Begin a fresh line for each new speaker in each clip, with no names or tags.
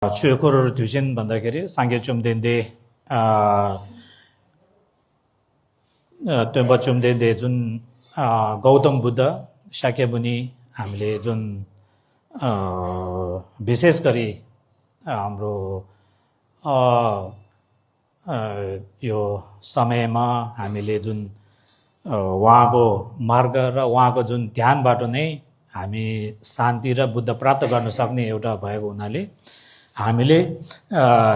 Chuyakurur Dujin Bandagiri, Sangye Chumdende, Tumba Chumdende Jun Gautam Buddha, Shakyamuni, हामीले जुन विशेष गरी हाम्रो यो समयमा हामीले जुन उहाँको मार्ग र उहाँको जुन ध्यानबाट नै हामी शान्ति र बुद्ध प्राप्त गर्न सक्ने एउटा भएको हुनाले हामीले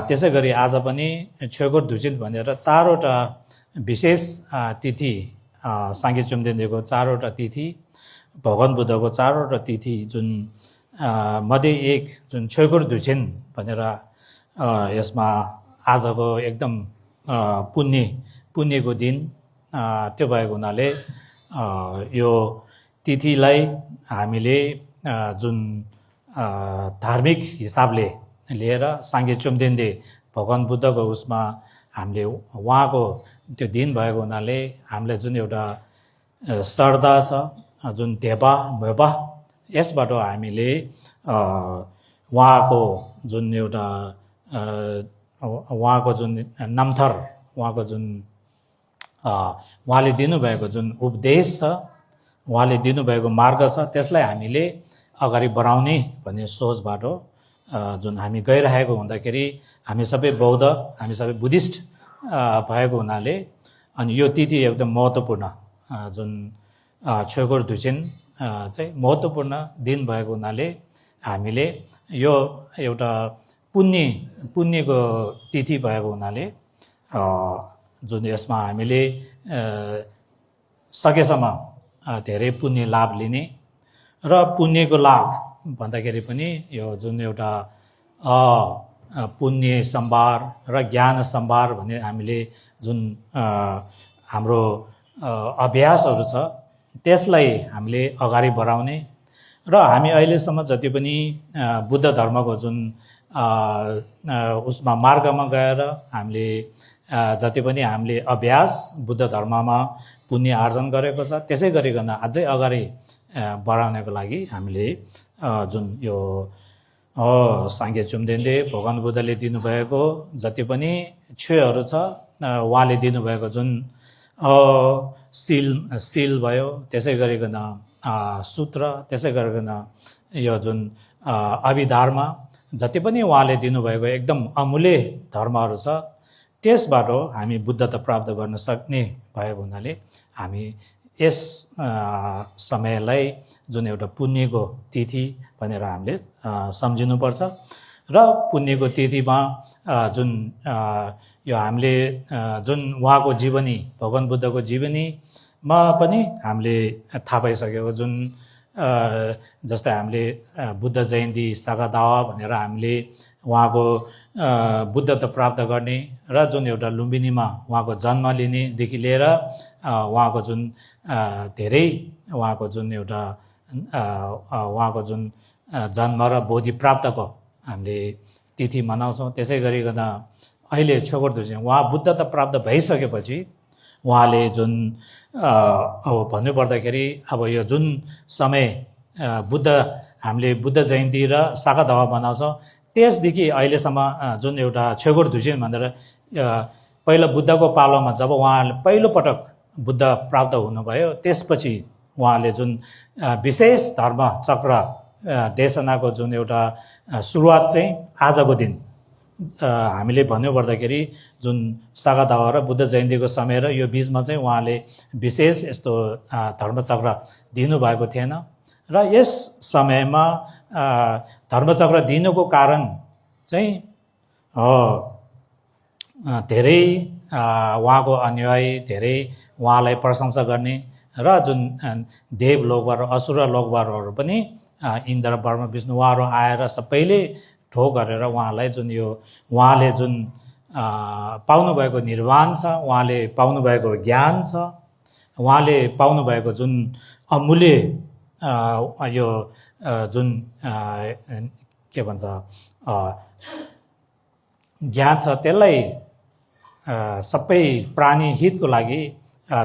त्यसै गरी आज पनि छ्योगोर धुजित भनेर चारवटा विशेष तिथि साङ्गे चुम्देन्देको चारवटा तिथि भगवान बुद्धको चारवटा तिथि जुन मध्ये एक जुन छ्योगोर धुजिन भनेर यसमा आजको एकदम पुण्यको दिन त्यो भएको हुनाले यो तिथिलाई हामीले जुन धार्मिक हिसाबले लिएर साङ्गे चुम्देन्दे भगवान बुद्धको उसमा हामीले उहाँको त्यो दिन भएको हुनाले हामीलाई जुन एउटा श्रद्धा छ जुन देवा मेवा यसबाट हामीले उहाँको जुन एउटा उहाँको जुन नामथर उहाँको जुन उहाँले दिनुभएको जुन उपदेश छ उहाँले दिनुभएको मार्ग छ त्यसलाई हामीले अगाडि बढाउने भन्ने सोचबाट जुन हामी गइरहेको हुँदाखेरि हामी सबै बौद्ध हामी सबै बुद्धिस्ट भएको हुनाले अनि यो तिथि एकदम महत्त्वपूर्ण जुन छ्योगोर धुजिन चाहिँ महत्त्वपूर्ण दिन भएको हुनाले हामीले यो एउटा पुण्यको तिथि भएको हुनाले जुन यसमा हामीले सकेसम्म धेरै पुण्य लाभ लिने र पुण्यको लाभ भन्दाखेरि पनि यो जुन एउटा पुण्य सम्भार र ज्ञान सम्भार भन्ने हामीले जुन हाम्रो अभ्यासहरू छ त्यसलाई हामीले अगाडि बढाउने र हामी अहिलेसम्म जति पनि बुद्ध धर्मको जुन उसमा मार्गमा गएर हामीले जति पनि हामीले अभ्यास बुद्ध धर्ममा पुण्य आर्जन गरेको छ त्यसै गरिकन अझै अगाडि बढाउनको लागि हामीले जुन यो साङ्गे चुम्देन्दे भगवान बुद्धले दिनुभएको जति पनि छ्योहरू छ उहाँले दिनुभएको जुन सिल भयो त्यसै गरिकन सूत्र त्यसै गरिकन यो जुन अभिधर्म जति पनि उहाँले दिनुभएको एकदम अमूल्य धर्महरू छ त्यसबाट हामी बुद्धता प्राप्त गर्न सक्ने भएको हुनाले हामी यस समयलाई जुन एउटा पुण्यको तिथि भनेर हामीले सम्झिनुपर्छ र पुण्यको तिथिमा जुन यो हामीले जुन उहाँको जीवनी भगवान बुद्धको जीवनीमा पनि हामीले थाहा पाइसकेको जुन जस्तै हामीले बुद्ध जयन्ती सागादावा भनेर हामीले उहाँको बुद्धत्व प्राप्त गर्ने र जुन एउटा लुम्बिनीमा उहाँको जन्म लिनेदेखि लिएर उहाँको जुन धेरै उहाँको जुन एउटा उहाँको जुन जन्म र बोधि प्राप्तको हामीले तिथि मनाउँछौँ त्यसै गरिकन अहिले छ्योगोर धुजिन उहाँ बुद्धत्व प्राप्त भइसकेपछि उहाँले जुन अब भन्नुपर्दाखेरि अब यो जुन समय बुद्ध हामीले बुद्ध जयन्ती र सागादावा मनाउँछौँ त्यसदेखि अहिलेसम्म जुन एउटा छ्योगोर धुजिन भनेर पहिलो बुद्धको पालोमा जब उहाँले पहिलोपटक बुद्ध प्राप्त हुनुभयो त्यसपछि उहाँले जुन विशेष धर्म चक्र देशनाको जुन एउटा सुरुवात चाहिँ आजको दिन हामीले भन्नुपर्दाखेरि जुन सागादावा र बुद्ध जयन्तीको समय र यो बिचमा चाहिँ उहाँले विशेष यस्तो धर्मचक्र दिनुभएको थिएन र यस समयमा धर्मचक्र दिनुको कारण चाहिँ धेरै उहाँको अनुयायी धेरै उहाँलाई प्रशंसा गर्ने र जुन देव लोकबाट असुर लोकबाटहरू पनि इन्द्र ब्रह्मा विष्णु उहाँहरू आएर सबैले ठोक गरेर उहाँलाई जुन यो उहाँले जुन पाउनुभएको निर्वाण छ उहाँले पाउनुभएको ज्ञान छ उहाँले पाउनुभएको जुन अमूल्य यो जुन के भन्छ ज्ञान छ त्यसलाई सबै प्राणी हितको लागि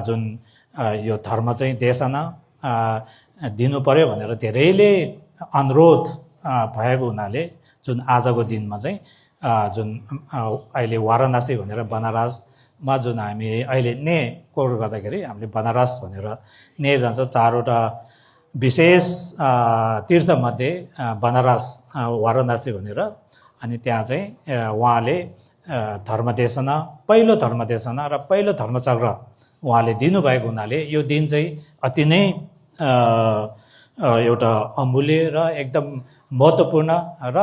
जुन यो धर्म चाहिँ देशना दिनु पर्यो भनेर धेरैले अनुरोध भएको हुनाले जुन आजको दिनमा चाहिँ जुन अहिले वाराणसी भनेर बनारसमा जुन हामी अहिले ने कोड गर्दाखेरि हामीले बनारस भनेर ने जान्छ। 4वटा विशेष तीर्थमध्ये बनारस वाराणसी भनेर, अनि त्यहाँ चाहिँ उहाँले धर्मदेशना, पहिलो धर्मदेशना र पहिलो धर्मचक्र उहाँले दिनुभएको हुनाले यो दिन चाहिँ अति नै एउटा अमूल्य र एकदम महत्त्वपूर्ण र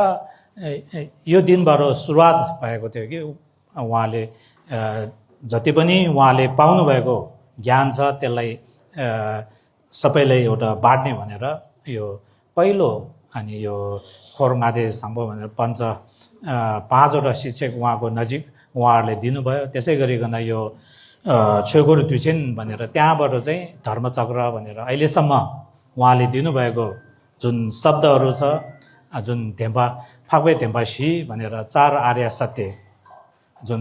यो दिनबाट सुरुवात भएको थियो कि उहाँले जति पनि उहाँले पाउनुभएको ज्ञान छ त्यसलाई सबैलाई एउटा बाँड्ने भनेर यो पहिलो, अनि यो खोरमादे सम्भव भनेर 5वटा शिक्षक उहाँको नजिक उहाँहरूले दिनुभयो। त्यसै गरिकन यो छोगुर दुचेन भनेर त्यहाँबाट चाहिँ धर्मचक्र भनेर अहिलेसम्म उहाँले दिनुभएको जुन शब्दहरू छ, जुन धेम्बा फाक्वे धेम्बा सी भनेर 4 आर्य सत्य, जुन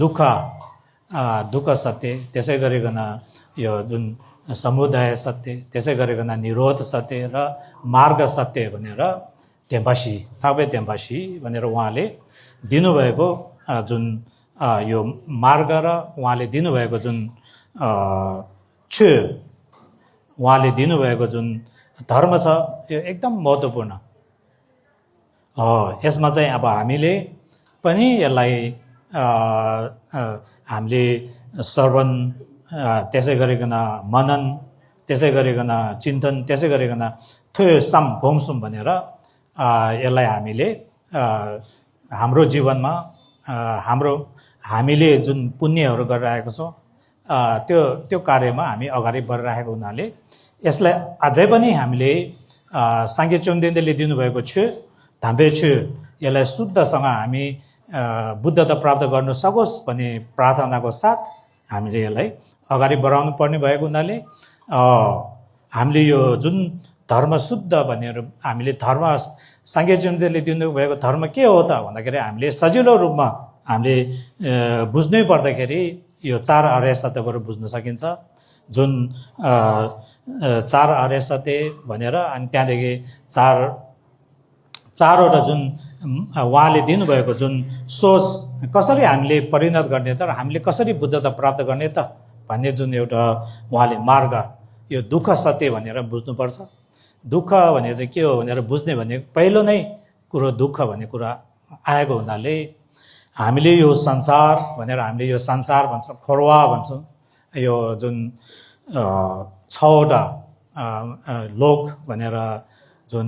दुःख सत्य, त्यसै गरिकन यो जुन समुदाय सत्य, त्यसै गरिकन निरोध सत्य र मार्ग सत्य भनेर धेम्बासी फाक्वे धेम्बासी भनेर उहाँले दिनुभएको जुन यो मार्ग र उहाँले दिनुभएको जुन उहाँले दिनुभएको जुन धर्म छ यो एकदम महत्त्वपूर्ण। यसमा चाहिँ अब हामीले पनि यसलाई हामीले श्रवण, त्यसै गरिकन मनन, त्यसै गरिकन चिन्तन, त्यसै गरिकन थ्यो सम घोमसुम भनेर यसलाई हामीले हाम्रो जीवनमा हामीले जुन पुण्यहरू गरिरहेको छौँ त्यो कार्यमा हामी अगाडि बढिरहेको हुनाले यसलाई अझै पनि हामीले साङ्गे चोङदेनले दिनुभएको छु धाम्बे छु, यसलाई शुद्धसँग हामी बुद्धता प्राप्त गर्न सकोस् भन्ने प्रार्थनाको साथ हामीले यसलाई अगाडि बढाउनु पर्ने भएको हुनाले हामीले यो जुन धर्म शुद्ध भनेर हामीले धर्म साङ्गे चोङदेनले दिनुभएको धर्म के हो त भन्दाखेरि हामीले सजिलो रूपमा हामीले बुझ्नै पर्दाखेरि यो 4 आर्य सत्यबाट बुझ्न सकिन्छ। जुन 4 आर्य सत्य भनेर, अनि त्यहाँदेखि 4वटा जुन उहाँले दिनुभएको जुन सोच कसरी हामीले परिणत गर्ने त र हामीले कसरी बुद्धता प्राप्त गर्ने त भन्ने जुन एउटा उहाँले मार्ग, यो दुःख सत्य भनेर बुझ्नुपर्छ। दुःख भने चाहिँ के हो भनेर बुझ्ने भने पहिलो नै कुरो दुःख भन्ने कुरा आएको हुनाले हामीले यो संसार भनेर हामीले यो संसार भन्छौँ, खोरवा भन्छौँ, यो जुन 6वटा लोक भनेर जुन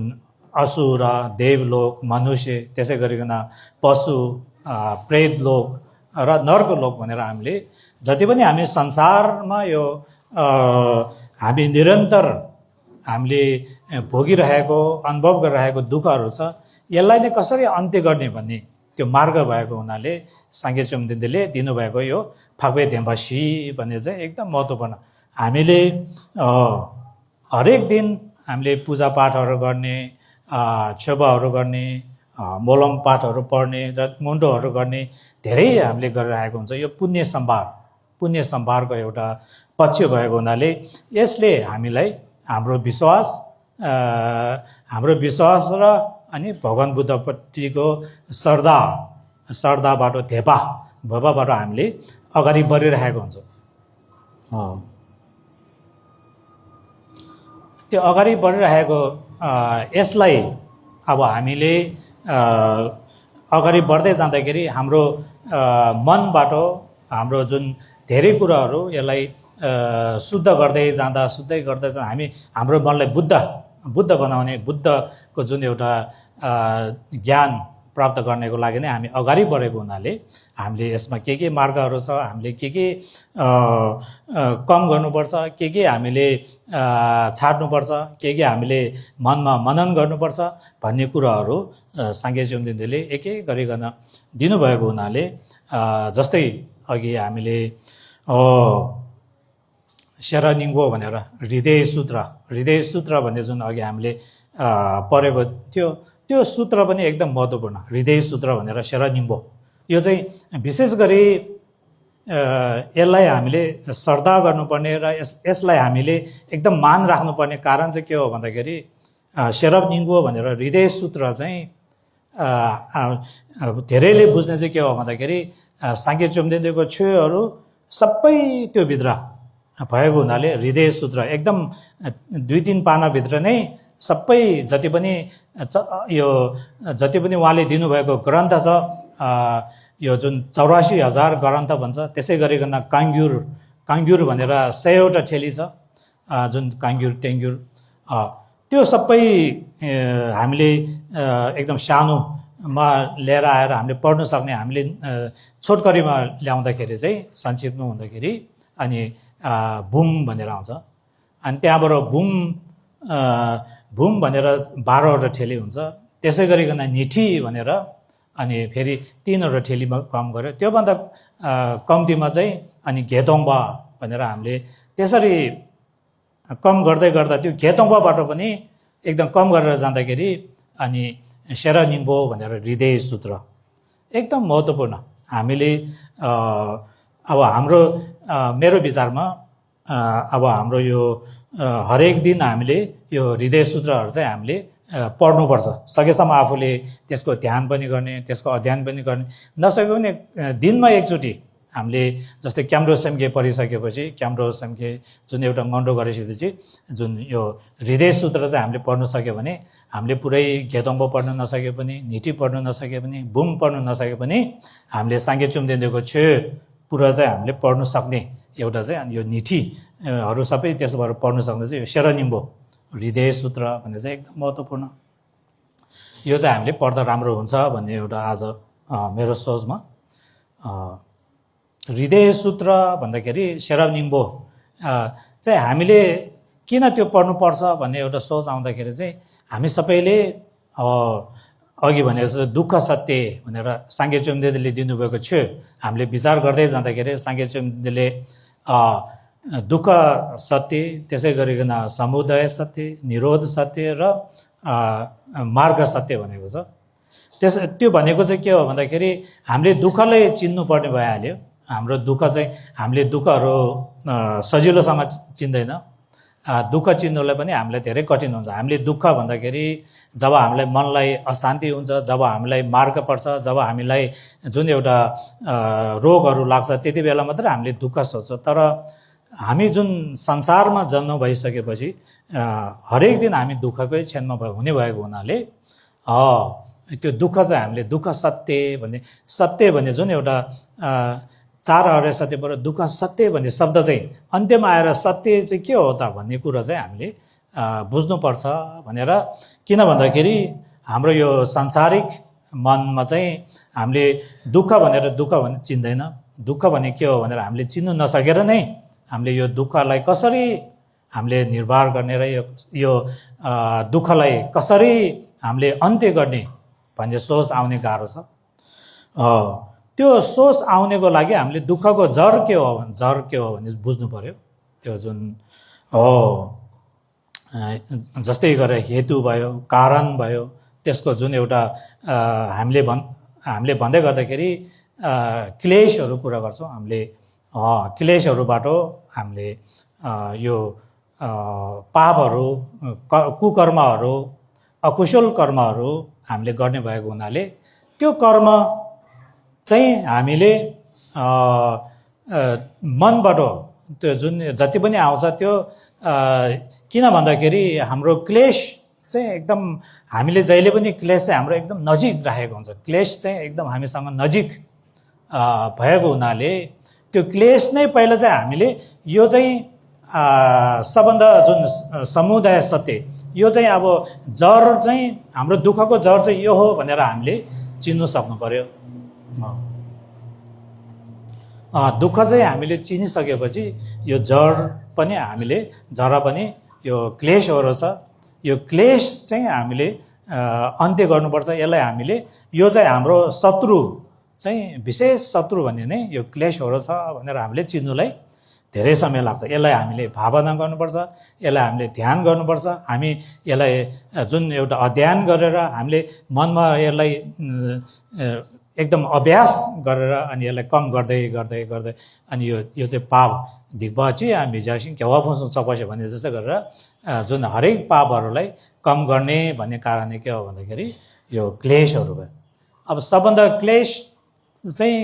असुर, देवलोक, मनुष्य, त्यसै गरिकन पशु, प्रेत लोक र नर्क लोक भनेर हामीले जति पनि हामी संसारमा यो हामी निरन्तर हामीले भोगिरहेको अनुभव गरिरहेको दुःखहरू छ, यसलाई नै कसरी अन्त्य गर्ने भन्ने त्यो मार्ग भएको हुनाले साङ्गे चोङदेनले दिनुभएको यो फाक्वे धेम्बासी भन्ने चाहिँ एकदम महत्त्वपूर्ण। हामीले हरेक दिन हामीले पूजापाठहरू गर्ने, छेवाहरू गर्ने, मोलम पाठहरू पढ्ने र मुन्डोहरू गर्ने धेरै हामीले गरिरहेको हुन्छ। यो पुण्य सम्भारको एउटा पक्ष भएको हुनाले यसले हामीलाई हाम्रो विश्वास र अनि भगवान् बुद्धप्रतिको श्रद्धाबाट भवाबाट हामीले अगाडि बढिरहेको हुन्छ। त्यो अगाडि बढिरहेको यसलाई अब हामीले अगाडि बढ्दै जाँदाखेरि हाम्रो मनबाट हाम्रो जुन धेरै कुराहरू यसलाई शुद्ध गर्दै जाँदा हामी हाम्रो मनलाई बुद्ध बनाउने, बुद्धको जुन एउटा ज्ञान प्राप्त गर्नको लागि नै हामी अगाडि बढेको हुनाले हामीले यसमा के मार्गहरू छ, हामीले के कम गर्नुपर्छ, के हामीले छाड्नुपर्छ, के हामीले मनमा मनन गर्नुपर्छ भन्ने कुराहरू साङ्गे चोङदेनले एक गरिकन दिनुभएको हुनाले जस्तै अघि हामीले शेरनिङ्गो भनेर हृदय सूत्र भन्ने जुन अघि हामीले पढेको थियो त्यो सूत्र पनि एकदम महत्त्वपूर्ण। हृदय सूत्र भनेर शेरनिङ्गो, यो चाहिँ विशेष गरी यसलाई हामीले श्रद्धा गर्नुपर्ने र यसलाई हामीले एकदम मान राख्नुपर्ने कारण चाहिँ के हो भन्दाखेरि शेरनिङ्गो भनेर हृदय सूत्र चाहिँ धेरैले बुझ्ने चाहिँ के हो भन्दाखेरि साङ्गे चुम्देको छेउहरू सबै त्यो भित्र भएको हुनाले हृदय सूत्र एकदम 2-3 पानाभित्र नै सबै जति पनि उहाँले दिनुभएको ग्रन्थ छ, यो जुन 84,000 ग्रन्थ भन्छ, त्यसै गरिकन काङ्ग्युर भनेर 100वटा ठेली छ, जुन काङ्ग्युर टेङ्ग्युर, त्यो सबै हामीले एकदम सानोमा लिएर आएर हामीले पढ्न सक्ने, हामीले छोटकरीमा ल्याउँदाखेरि चाहिँ संक्षिप्तमा हुँदाखेरि अनि बुम भनेर आउँछ। अनि त्यहाँबाट बुम भनेर 12वटा ठेली हुन्छ। त्यसै गरिकन निठी भनेर अनि फेरि 3वटा ठेलीमा कम गर्यो। त्योभन्दा कम्तीमा चाहिँ अनि घेतोङ्बा भनेर हामीले त्यसरी कम गर्दै गर्दा त्यो घेतोङ्बाबाट पनि एकदम कम गरेर जाँदाखेरि अनि सेरानिङ्बो भनेर हृदय सूत्र एकदम महत्त्वपूर्ण। हामीले अब हाम्रो मेरो विचारमा अब हाम्रो यो हरेक दिन हामीले यो हृदय सूत्रहरू चाहिँ हामीले पढ्नुपर्छ। सकेसम्म आफूले त्यसको ध्यान पनि गर्ने, त्यसको अध्ययन पनि गर्ने, नसके पनि दिनमा एकचोटि हामीले जस्तै क्याम्रो सेम्के पढिसकेपछि क्याम्रो सेम्के जुन एउटा गन्डो गरेपछि जुन यो हृदय सूत्र चाहिँ हामीले पढ्न सक्यो भने हामीले पुरै घेतोङ्बो पढ्न नसके पनि, निटी पढ्न नसके पनि, बुम पढ्न नसके पनि हामीले साङ्गे चुम्देको पुरा चाहिँ हामीले पढ्न सक्ने एउटा चाहिँ यो निठीहरू सबै त्यसो भएर पढ्न सक्ने चाहिँ यो सेरानिम्बो हृदय सूत्र भन्ने चाहिँ एकदम महत्त्वपूर्ण। यो चाहिँ हामीले पढ्दा राम्रो हुन्छ भन्ने एउटा आज मेरो सोचमा हृदय सूत्र भन्दाखेरि सेरानिम्बो चाहिँ हामीले किन त्यो पढ्नुपर्छ भन्ने एउटा सोच आउँदाखेरि चाहिँ हामी सबैले अघि भनेको जस्तो दुःख सत्य भनेर साङ्गे चुम्देले दिनुभएको थियो। हामीले विचार गर्दै जाँदाखेरि साङ्गे चुम्देले दुःख सत्य, त्यसै गरिकन समुदय सत्य, निरोध सत्य र मार्ग सत्य भनेको छ। त्यो भनेको चाहिँ के हो भन्दाखेरि हामीले दुःखलाई चिन्नुपर्ने भइहाल्यो। हाम्रो दुःख चाहिँ हामीले दुःखहरू सजिलोसँग चिन्दैन। दुःख चिन्नुलाई पनि हामीलाई धेरै कठिन हुन्छ। हामीले दुःख भन्दाखेरि जब हामीलाई मनलाई अशान्ति हुन्छ, जब हामीलाई मार्ग पर्छ, जब हामीलाई जुन एउटा रोगहरू लाग्छ, त्यति बेला मात्रै हामीले दुःख सोच्छौँ। तर हामी जुन संसारमा जन्म भइसकेपछि हरेक दिन हामी दुःखकै क्षणमा हुने भएको हुनाले त्यो दुःख चाहिँ हामीले दुःख सत्य भन्ने जुन एउटा 4 अरे सत्यबाट दुःख सत्य भन्ने शब्द चाहिँ अन्त्यमा आएर सत्य चाहिँ के हो त भन्ने कुरा चाहिँ हामीले बुझ्नुपर्छ भनेर। किन भन्दाखेरि हाम्रो यो सांसारिक मनमा चाहिँ हामीले दुःख भनेर चिन्दैन। दुःख भने के हो भनेर हामीले चिन्नु नसकेर नै हामीले यो दुःखलाई कसरी हामीले निर्वाह गर्ने र यो दुःखलाई कसरी हामीले अन्त्य गर्ने भन्ने सोच आउने गाह्रो छ। त्यो सोच आउनेको लागि हामीले दुःखको जर के हो भने बुझ्नु पर्यो। त्यो जुन जस्तै गरेर हेतु भयो, कारण भयो, त्यसको जुन एउटा हामीले भन्दै गर्दाखेरि क्लेशहरू कुरा गर्छौँ। हामीले क्लेशहरूबाट हामीले यो पापहरू, कुकर्महरू, अकुशल कर्महरू हामीले गर्ने भएको हुनाले त्यो कर्म चाहिँ हामीले मनबाट त्यो जुन जति पनि आउँछ त्यो किन भन्दाखेरि हाम्रो क्लेश चाहिँ एकदम हामीले जहिले पनि क्लेश चाहिँ हाम्रो एकदम नजिक राखेको हुन्छ। क्लेश चाहिँ एकदम हामीसँग नजिक भएको हुनाले त्यो क्लेश नै पहिला चाहिँ हामीले यो चाहिँ सबभन्दा जुन समुदाय सत्य यो चाहिँ अब जर चाहिँ हाम्रो दुःखको जर चाहिँ यो हो भनेर हामीले चिन्नु सक्नु पर्यो। दुःख चाहिँ हामीले चिनिसकेपछि यो जर पनि हामीले जरा पनि यो क्लेशहरू छ, यो क्लेश चाहिँ हामीले अन्त्य गर्नुपर्छ। यसलाई हामीले यो चाहिँ हाम्रो शत्रु चाहिँ विशेष शत्रु भन्ने नै यो क्लेशहरू छ भनेर हामीले चिन्नुलाई धेरै समय लाग्छ। यसलाई हामीले भावना गर्नुपर्छ, यसलाई हामीले ध्यान गर्नुपर्छ। हामी यसलाई जुन एउटा अध्ययन गरेर हामीले मनमा यसलाई एकदम अभ्यास गरेर अनि यसलाई कम गर्दै गर्दै गर्दै अनि यो चाहिँ पाप दिग्बाची हामी जासिङ केवाफुसु चपासे भन्ने जस्तो गरेर जुन हरेक पापहरूलाई कम गर्ने भन्ने कारणले के हो भन्दाखेरि यो क्लेशहरू भयो। अब सबभन्दा क्लेश चाहिँ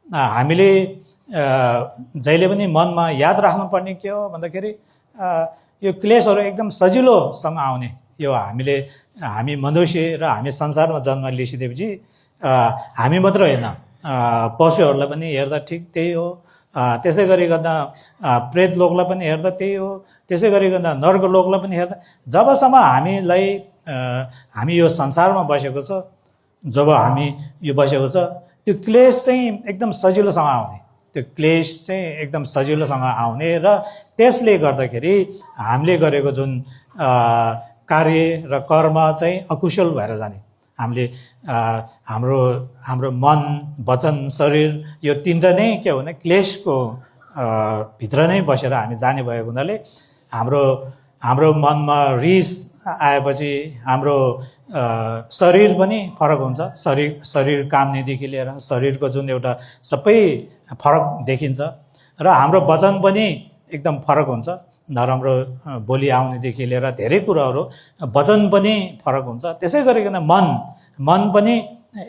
हामीले जहिले पनि मनमा याद राख्नुपर्ने के हो भन्दाखेरि यो क्लेशहरू एकदम सजिलोसँग आउने। यो हामी मनुष्य र हामी संसारमा जन्म लिइसकेपछि हामी मात्र होइन, पशुहरूलाई पनि हेर्दा ठिक त्यही हो। त्यसै गरिकन प्रेत लोकलाई पनि हेर्दा त्यही हो। त्यसै गरिकन नर्क लोकलाई पनि हेर्दा जबसम्म हामी यो संसारमा बसेको छ, जब हामी यो बसेको छ, त्यो क्लेश चाहिँ एकदम सजिलोसँग आउने। त्यो क्लेश चाहिँ एकदम सजिलोसँग आउने र त्यसले गर्दाखेरि हामीले गरेको जुन कार्य र कर्म चाहिँ अकुशल भएर जाने। हामीले हाम्रो मन, वचन, शरीर यो तीनटा नै के हो भने क्लेशको भित्र नै बसेर हामी जाने भएको हुनाले हाम्रो मनमा रिस आएपछि हाम्रो शरीर पनि फरक हुन्छ। शरीर काम्नेदेखि लिएर शरीरको जुन एउटा सबै फरक देखिन्छ र हाम्रो वचन पनि एकदम फरक हुन्छ। नराम्रो बोली आउनेदेखि लिएर धेरै कुराहरू वचन पनि फरक हुन्छ। त्यसै गरिकन मन पनि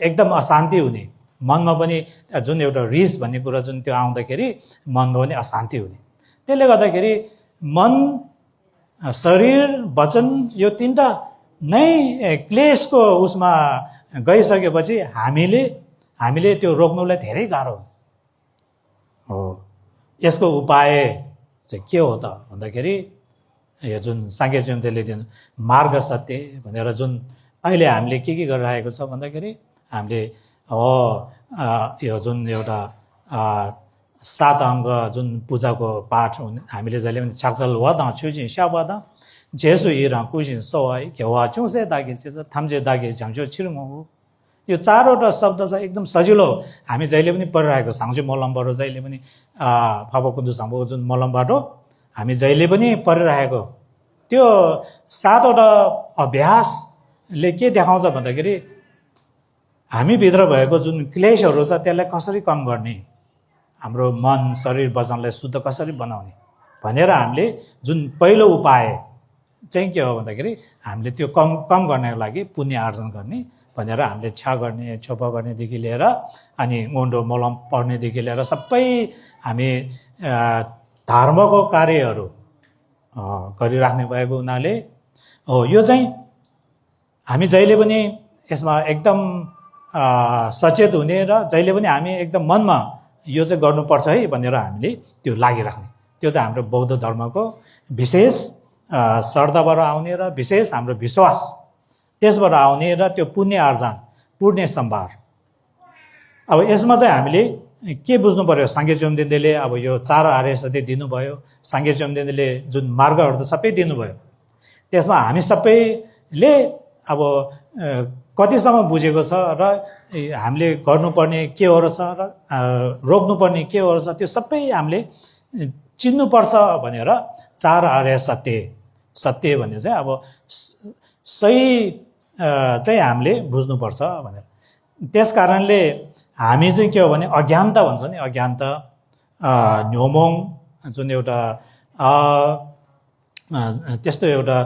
एकदम अशान्ति हुने। मनमा पनि जुन एउटा रिस भन्ने कुरा जुन त्यो आउँदाखेरि मनमा पनि अशान्ति हुने। त्यसले गर्दाखेरि मन, शरीर, वचन यो तीनटा नै क्लेशको उसमा गइसकेपछि हामीले त्यो रोक्नुलाई धेरै गाह्रो हो। यसको उपाय चाहिँ के हो त भन्दाखेरि यो जुन साङ्गे चुम्देले दिनु मार्ग सत्य भनेर जुन अहिले हामीले के गरिरहेको छ भन्दाखेरि हामीले यो जुन एउटा 7 अङ्ग जुन पूजाको पाठ हामीले जहिले पनि छाक्चल वद छुजिन स्यावद जेसु इरा कुसिन सोय केवा चुसे दागे चाहिँ थाम्जे दागे झ्याङ्चो छिर्मो हो। यो 4वटा शब्द चाहिँ एकदम सजिलो हामी जहिले पनि पढिरहेको साङ्चो मलमबाट जहिले पनि फापकुन्दु साम्बोको जुन मलमबाट हामी जहिले पनि पढिरहेको त्यो 7वटा अभ्यासले के देखाउँछ भन्दाखेरि हामीभित्र भएको जुन क्लेशहरू छ त्यसलाई कसरी कम गर्ने, हाम्रो मन, शरीर, वचनलाई शुद्ध कसरी बनाउने भनेर हामीले जुन पहिलो उपाय चाहिँ के हो भन्दाखेरि हामीले त्यो कम गर्नको लागि पुण्य आर्जन गर्ने भनेर हामीले छा गर्ने, छोपा गर्नेदेखि लिएर अनि गोन्डो मलम पढ्नेदेखि लिएर सबै हामी धर्मको कार्यहरू गरिराख्ने भएको हुनाले यो चाहिँ हामी जहिले पनि यसमा एकदम सचेत हुने र जहिले पनि हामी एकदम मनमा यो चाहिँ गर्नुपर्छ है भनेर हामीले त्यो लागिराख्ने। त्यो चाहिँ हाम्रो बौद्ध धर्मको विशेष श्रद्धाबाट आउने र विशेष हाम्रो विश्वास त्यसबाट आउने र त्यो पुण्य आर्जन, पुण्य सम्भार। अब यसमा चाहिँ हामीले के बुझ्नु पर्यो, साङ्गे चुम्देले अब यो 4 आर्य सत्य दिनुभयो, साङ्गे चुम्देले जुन मार्गहरू त सबै दिनुभयो। त्यसमा हामी सबैले अब कतिसम्म बुझेको छ र हामीले गर्नुपर्ने के हो रहेछ र रोक्नुपर्ने के हो रहेछ त्यो सबै हामीले चिन्नुपर्छ भनेर 4 आर्य सत्य भन्ने चाहिँ अब सही चाहिँ हामीले बुझ्नुपर्छ भनेर। त्यस कारणले हामी चाहिँ के हो भने अज्ञानता भन्छ नि, अज्ञानता न्योमोङ जुन एउटा त्यस्तो एउटा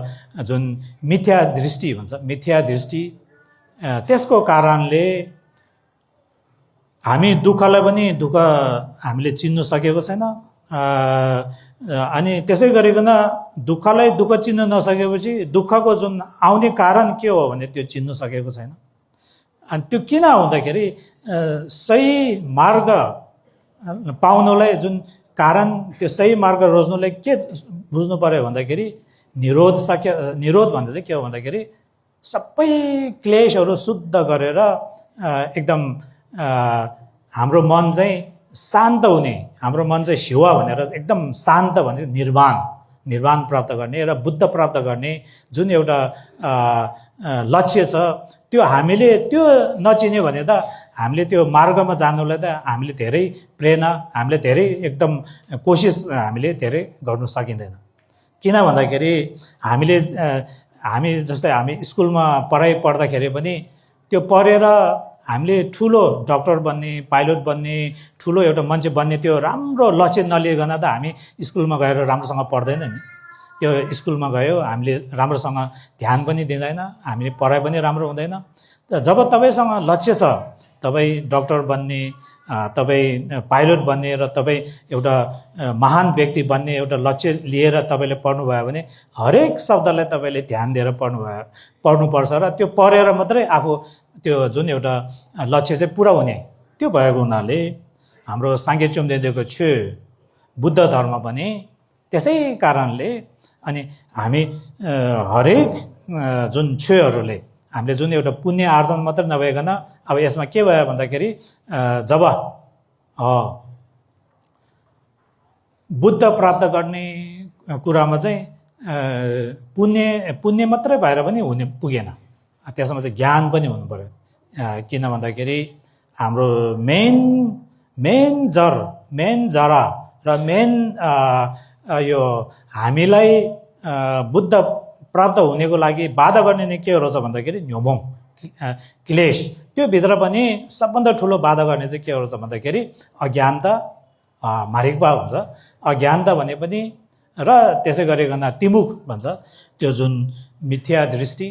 जुन मिथ्या दृष्टि भन्छ, मिथ्या दृष्टि, त्यसको कारणले हामी दुःखलाई पनि दुःख हामीले चिन्नु सकेको छैन। अनि त्यसै गरिकन दुःखलाई दुःख चिन्न नसकेपछि दुःखको जुन आउने कारण के हो भने त्यो चिन्नु सकेको छैन। अनि त्यो किन हुँदाखेरि सही मार्ग पाउनलाई जुन कारण, त्यो सही मार्ग रोज्नलाई के बुझ्नु पर्यो भन्दाखेरि निरोध भन्दा चाहिँ के हो भन्दाखेरि सबै क्लेशहरू शुद्ध गरेर एकदम हाम्रो मन चाहिँ शान्त हुने, हाम्रो मन चाहिँ शिवा भनेर एकदम शान्त भनेर निर्वाण प्राप्त गर्ने र बुद्ध प्राप्त गर्ने जुन एउटा लक्ष्य छ त्यो हामीले त्यो नचिन्यो भने त हामीले त्यो मार्गमा जानुलाई त हामीले धेरै प्रेरणा, हामीले धेरै एकदम कोसिस हामीले धेरै गर्नु सकिँदैन। किन भन्दाखेरि हामी जस्तै हामी स्कुलमा पढाइ पढ्दाखेरि पनि त्यो पढेर हामीले ठुलो डक्टर बन्ने, पाइलट बन्ने, ठुलो एउटा मान्छे बन्ने त्यो राम्रो लक्ष्य नलिकन त हामी स्कुलमा गएर राम्रोसँग पढ्दैन नि। त्यो स्कुलमा गयो हामीले राम्रोसँग ध्यान पनि दिँदैन, हामीले पढाइ पनि राम्रो हुँदैन। जब तपाईँसँग लक्ष्य छ, तपाईँ डक्टर बन्ने, तपाईँ पाइलट बन्ने र तपाईँ एउटा महान व्यक्ति बन्ने एउटा लक्ष्य लिएर तपाईँले पढ्नुभयो भने हरेक शब्दलाई तपाईँले ध्यान दिएर पढ्नुपर्छ र त्यो पढेर मात्रै आफू त्यो जुन एउटा लक्ष्य चाहिँ पुरा हुने त्यो भएको हुनाले हाम्रो साङ्गे चुम्देको छु बुद्ध धर्म पनि त्यसै कारणले अनि हामी हरेक जुन छुहरूले हामीले जुन एउटा पुण्य आर्जन मात्र नभइकन अब यसमा के भयो भन्दाखेरि जब बुद्ध प्राप्त गर्ने कुरामा चाहिँ पुण्य मात्रै भएर पनि पुगेन, त्यसमा चाहिँ ज्ञान पनि हुनु पर्यो। किन भन्दाखेरि हाम्रो मेन जरा र यो हामीलाई बुद्ध प्राप्त हुनेको लागि बाधा गर्ने नै के रहेछ भन्दाखेरि न्योमोङ क्लेश। त्यो भित्र पनि सबभन्दा ठुलो बाधा गर्ने चाहिँ के रहेछ भन्दाखेरि अज्ञानता, मार्गिकपा हुन्छ। अज्ञानता भने पनि र त्यसै गरिकन तिमुख भन्छ, त्यो जुन मिथ्या दृष्टि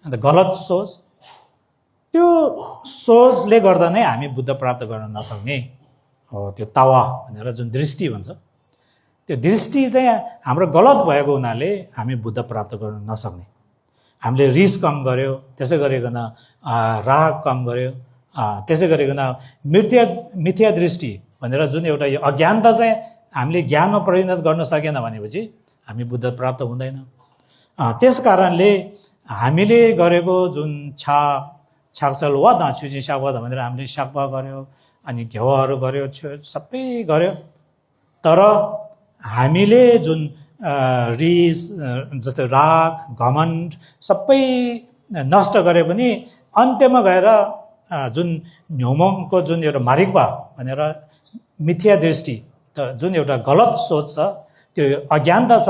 अन्त गलत सोच, त्यो सोचले गर्दा नै हामी बुद्ध प्राप्त गर्न नसक्ने हो। त्यो तावा भनेर जुन दृष्टि भन्छ, त्यो दृष्टि चाहिँ हाम्रो गलत भएको हुनाले हामी बुद्ध प्राप्त गर्न नसक्ने। हामीले रिस कम गर्यो, त्यसै गरिकन राग कम गर्यो, त्यसै गरिकन मिथ्या दृष्टि भनेर जुन एउटा यो अज्ञानता चाहिँ हामीले ज्ञानमा परिणत गर्न सकेन भनेपछि हामी बुद्ध प्राप्त हुँदैन। त्यस कारणले हामीले गरेको जुन छाकचल वा छुची सागवा भनेर हामीले सागवा गऱ्यो, अनि घेवाहरू गऱ्यो, सबै गऱ्यो, तर हामीले जुन रिस जस्तै राग घमण्ड सबै नष्ट गरे पनि अन्त्यमा गएर जुन न्योमोङको जुन एउटा मार्गिकपा भनेर मिथ्या दृष्टि त जुन एउटा गलत सोच छ, त्यो अज्ञानता छ,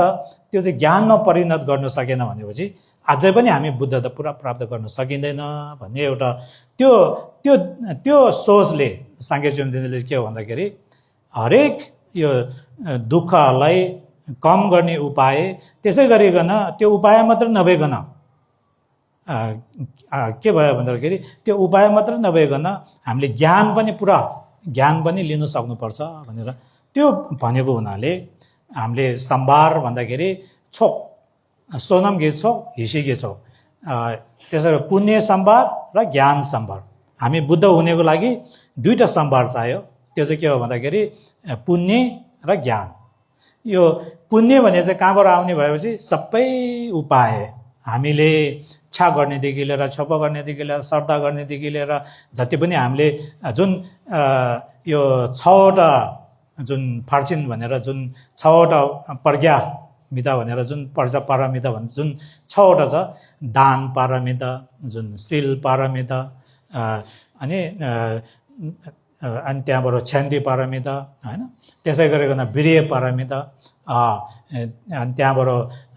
त्यो चाहिँ ज्ञानमा परिणत गर्न सकेन भनेपछि अझै पनि हामी बुद्ध त पुरा प्राप्त गर्न सकिँदैन भन्ने एउटा त्यो सोचले साङ्गे चुम्देले के हो भन्दाखेरि हरेक यो दुःखलाई कम गर्ने उपाय, त्यसै गरिकन त्यो उपाय मात्र नभइकन के भयो भन्दाखेरि त्यो उपाय मात्र नभइकन हामीले ज्ञान पनि लिन सक्नुपर्छ भनेर त्यो भनेको हुनाले हामीले सम्भार भन्दाखेरि छोक सोनम गे छोक हिसी गे छोक, त्यसरी पुण्य सम्भार र ज्ञान सम्भार। हामी बुद्ध हुनेको लागि दुईवटा सम्भार चाहियो, त्यो चाहिँ के हो भन्दाखेरि पुण्य र ज्ञान। यो पुण्य भने चाहिँ कहाँबाट आउने भएपछि सबै उपाय हामीले इच्छा गर्नेदेखि लिएर छोपा गर्नेदेखि लिएर श्रद्धा गर्नेदेखि लिएर जति पनि हामीले जुन यो 6वटा जुन फार्चिन भनेर जुन 6वटा प्रज्ञामिता भनेर जुन पारमिता भन्छ, जुन 6वटा छ, दान पारमिता, जुन शील पारमिता, अनि त्यहाँबाट क्षन्ति पारमिता होइन, त्यसै गरिकन वीर्य पारमिता, अनि त्यहाँबाट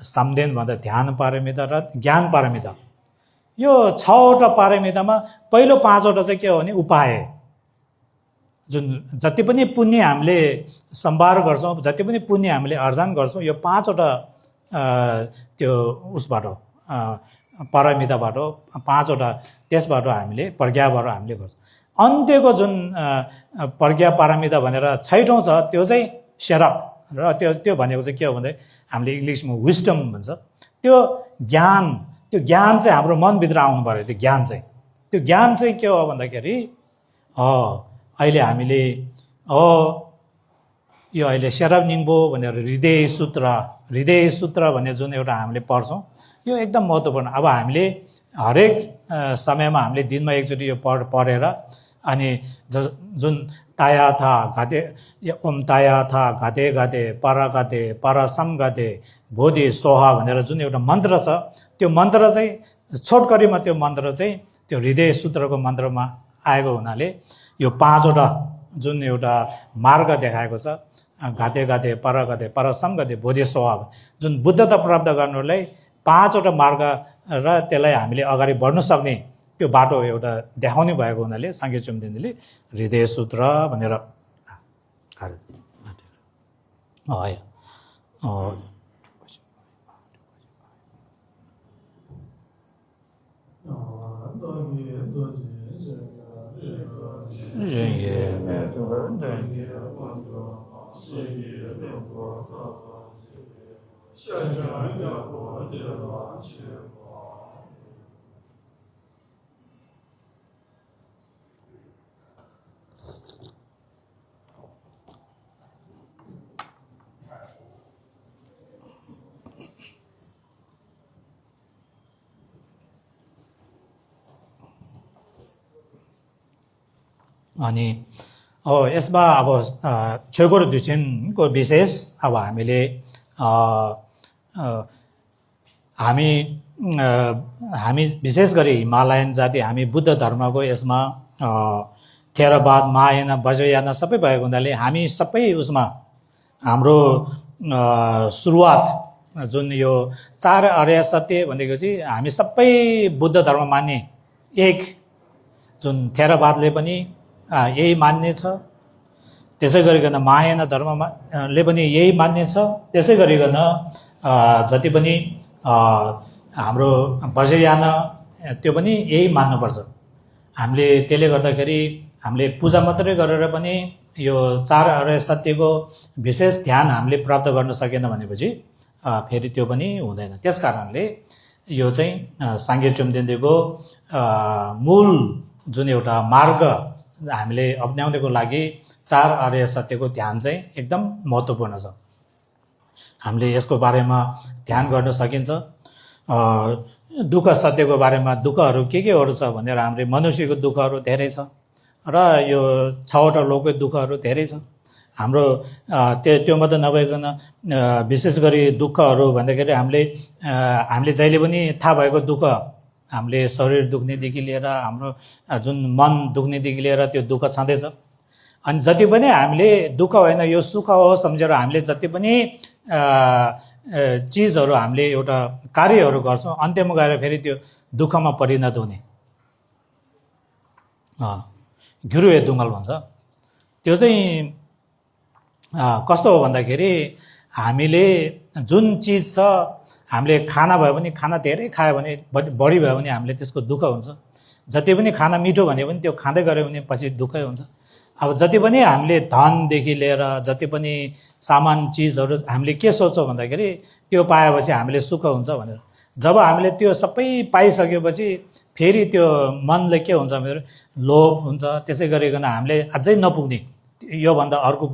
समदेन भन्दा ध्यान पारमिता र ज्ञान पारमिता। यो 6वटा पारमितामा पहिलो 5वटा चाहिँ के हो भने उपाय, जुन जति पनि पुण्य हामीले सम्भार गर्छौँ, जति पनि पुण्य हामीले आर्जन गर्छौँ, यो 5वटा त्यो उसबाट पारमिताबाट 5वटा त्यसबाट हामीले प्रज्ञाबाट हामीले गर्छौँ। अन्त्यको जुन प्रज्ञा पारमिता भनेर 6औँ छ, त्यो चाहिँ सेराप र त्यो भनेको चाहिँ के हो भने हामीले इङ्ग्लिसमा विस्डम भन्छ। त्यो ज्ञान चाहिँ हाम्रो मनभित्र आउनु पऱ्यो। त्यो ज्ञान चाहिँ के हो भन्दाखेरि अहिले हामीले यो अहिले सेराप निङ्बो भनेर हृदय सूत्र भन्ने जुन एउटा हामीले पढ्छौँ, यो एकदम महत्त्वपूर्ण। अब हामीले हरेक समयमा हामीले दिनमा एकचोटि यो पढेर अनि जुन ताया था घाते ओम ताया था घाते घाते परसम घाते बोधि सोहा भनेर जुन एउटा मन्त्र छ, त्यो मन्त्र चाहिँ छोटकरीमा त्यो मन्त्र चाहिँ त्यो हृदय सूत्रको मन्त्रमा आएको हुनाले यो 5वटा जुन एउटा मार्ग देखाएको छ, घाते घाते परसम घाते बोधि सोहा, जुन बुद्धता प्राप्त गर्नुलाई 5वटा मार्ग र त्यसलाई हामीले अगाडि बढ्न सक्ने त्यो बाटो एउटा देखाउने भएको हुनाले साङ्गे चुम्देले हृदय सूत्र भनेर 人也अनि यसमा अब छेउको दुछिनको विशेष अब हामीले हामी विशेष गरी हिमालयन जाति हामी बुद्ध धर्मको यसमा थेरवाद महायान वज्रयान सबै भएको हुनाले हामी सबै उसमा हाम्रो सुरुवात जुन यो चार आर्य सत्य भनेको चाहिँ हामी सबै बुद्ध धर्म मान्ने एक जुन थेरवादले पनि यही मान्ने छ, त्यसै गरिकन महायान धर्मले पनि यही मान्ने छ, त्यसै गरिकन जति पनि हाम्रो वज्रयान त्यो पनि यही मान्नुपर्छ। हामीले त्यसले गर्दाखेरि हामीले पूजा मात्रै गरेर पनि यो चार आर्य सत्यको विशेष ध्यान हामीले प्राप्त गर्न सकेन भनेपछि फेरि त्यो पनि हुँदैन। त्यस कारणले यो चाहिँ साङ्गे चुम्देन्दीको मूल जुन एउटा मार्ग हामीले अपनाउनको लागि चार आर्य सत्यको ध्यान चाहिँ एकदम महत्त्वपूर्ण छ। हामीले यसको बारेमा ध्यान गर्न सकिन्छ। दुःख सत्यको बारेमा दुःखहरू के-केहरू छ भनेर हामीले मनुष्यको दुःखहरू धेरै छ र यो छवटा लोकको दुःखहरू धेरै छ। हाम्रो त्यो मात्रै नभइकन विशेष गरी दुःखहरू भन्दाखेरि हामीले जहिले पनि थाहा भएको दुःख हामीले शरीर दुख्नेदेखि लिएर हाम्रो जुन मन दुख्नेदेखि लिएर त्यो दुःख छँदैछ। अनि जति पनि हामीले दुःख होइन यो सुख हो सम्झेर हामीले जति पनि चिजहरू हामीले एउटा कार्यहरू गर्छौँ अन्त्यमा गएर फेरि त्यो दुःखमा परिणत हुने घिरुए दुङ्गल भन्छ। त्यो चाहिँ कस्तो हो भन्दाखेरि हामीले जुन चिज छ हामीले खाना भयो भने खाना धेरै खायो भने बढी भयो भने हामीले त्यसको दुःख हुन्छ। जति पनि खाना मिठो भने पनि त्यो खाँदै गऱ्यो भने पछि दुःखै हुन्छ। अब जति पनि हामीले धनदेखि लिएर जति पनि सामान चिजहरू हामीले के सोच्छौँ भन्दाखेरि त्यो पाएपछि हामीले सुख हुन्छ भनेर। जब हामीले त्यो सबै पाइसकेपछि फेरि त्यो मनले के हुन्छ भने लोभ हुन्छ। त्यसै गरिकन हामीले अझै नपुग्ने योभन्दा अर्को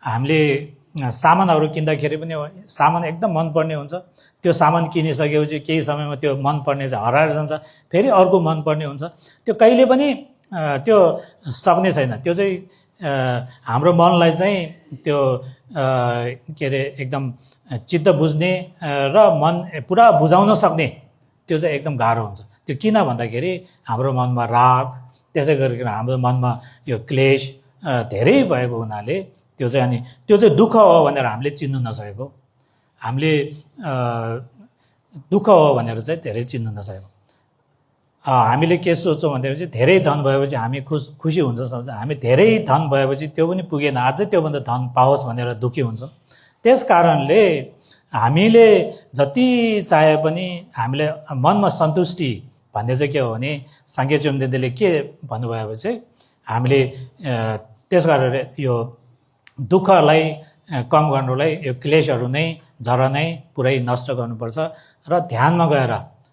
हामीले सामानहरू किन्दाखेरि पनि सामान एकदम मनपर्ने हुन्छ। त्यो सामान किनिसकेपछि केही समयमा त्यो मनपर्ने चाहिँ हराएर जान्छ, फेरि अर्को मनपर्ने हुन्छ। त्यो कहिले पनि त्यो सक्ने छैन। त्यो चाहिँ हाम्रो मनलाई चाहिँ त्यो के अरे एकदम चित्त बुझ्ने र मन पुरा बुझाउन सक्ने त्यो चाहिँ एकदम गाह्रो हुन्छ। त्यो किन भन्दाखेरि हाम्रो मनमा राग, त्यसै गरिकन हाम्रो मनमा यो क्लेश धेरै भएको हुनाले त्यो चाहिँ अनि त्यो चाहिँ दुःख हो भनेर हामीले चिन्नु नसकेको, हामीले दुःख हो भनेर चाहिँ धेरै चिन्नु नसकेको। हामीले के सोच्छौँ भनेपछि धेरै धन भएपछि हामी खुसी हुन्छ सम्झ। हामी धेरै धन भएपछि त्यो पनि पुगेन, अझै त्योभन्दा धन पाओस् भनेर दुःखी हुन्छ। त्यस कारणले हामीले जति चाहे पनि हामीले मनमा सन्तुष्टि भन्ने चाहिँ के हो भने साङ्गे चुम्देन्दीले के भन्नुभयो चाहिँ हामीले त्यस कारणले यो दुःखलाई कम गर्नुलाई यो क्लेशहरू नै जरा नै पुरै नष्ट गर्नुपर्छ। र ध्यानमा गएर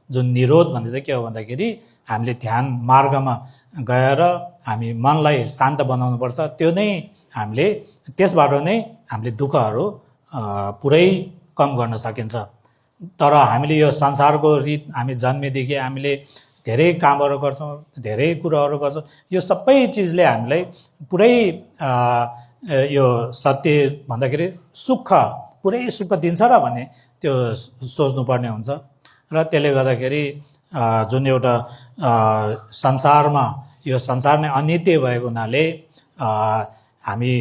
जुन निरोध भन्ने चाहिँ के हो भन्दाखेरि हामीले ध्यान मार्गमा गएर हामी मनलाई शान्त बनाउनुपर्छ। त्यो नै हामीले त्यसबाट नै हामीले दुःखहरू पुरै कम गर्न सकिन्छ। तर हामीले यो संसारको रीत हामी जन्मेदेखि हामीले धेरै कामहरू गर्छौँ, धेरै कुराहरू गर्छौँ। यो सबै चिजले हामीलाई पुरै यो सत्य भन्दाखेरि सुख पुरै सुख दिन्छ र भन्ने त्यो सोच्नुपर्ने हुन्छ। र त्यसले गर्दाखेरि जुन एउटा संसारमा यो संसार नै अनित्य भएको हुनाले हामी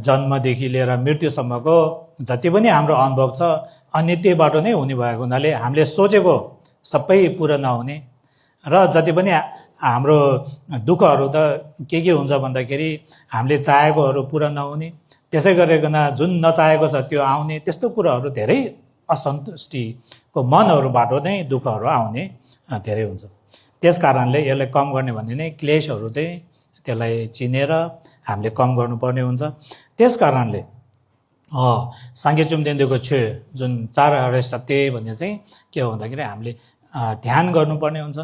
जन्मदेखि लिएर मृत्युसम्मको जति पनि हाम्रो अनुभव छ अनित्यबाट नै हुने भएको हुनाले हामीले सोचेको सबै पुरा नहुने र जति पनि हाम्रो दुःखहरू त के हुन्छ भन्दाखेरि हामीले चाहेकोहरू पुरा नहुने, त्यसै गरिकन जुन नचाहेको छ त्यो आउने, त्यस्तो कुराहरू धेरै असन्तुष्टिको मनहरूबाट नै दुःखहरू आउने धेरै हुन्छ। त्यस कारणले यसलाई कम गर्ने भन्ने नै क्लेशहरू चाहिँ त्यसलाई चिनेर हामीले कम गर्नुपर्ने हुन्छ। त्यस कारणले साङ्गे चुम्देन्दुको छे जुन 4 हरे सत्य भन्ने चाहिँ के हो भन्दाखेरि हामीले ध्यान गर्नुपर्ने हुन्छ।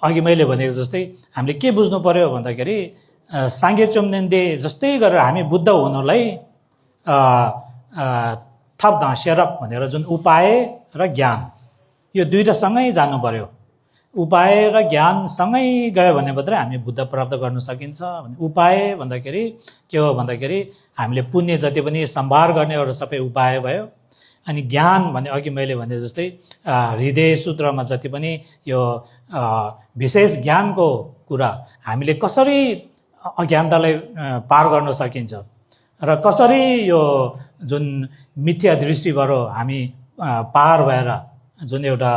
अघि मैले भनेको जस्तै हामीले के बुझ्नु पर्यो भन्दाखेरि साङ्गे चुम्देन्दे जस्तै गरेर हामी बुद्ध हुनुलाई थप्दा शेरप भनेर जुन उपाय र ज्ञान यो दुईटा सँगै जानु पर्यो। उपाय र ज्ञान सँगै गयो भने मात्रै हामी बुद्ध प्राप्त गर्न सकिन्छ। उपाय भन्दाखेरि के हो भन्दाखेरि हामीले पुण्य जति पनि सम्भार गर्नेहरू सबै उपाय भयो। अनि ज्ञान भने अघि मैले भने जस्तै हृदय सूत्रमा जति पनि यो विशेष ज्ञानको कुरा हामीले कसरी अज्ञानतालाई पार गर्न सकिन्छ र कसरी यो जुन मिथ्या दृष्टिबाट हामी पार भएर जुन एउटा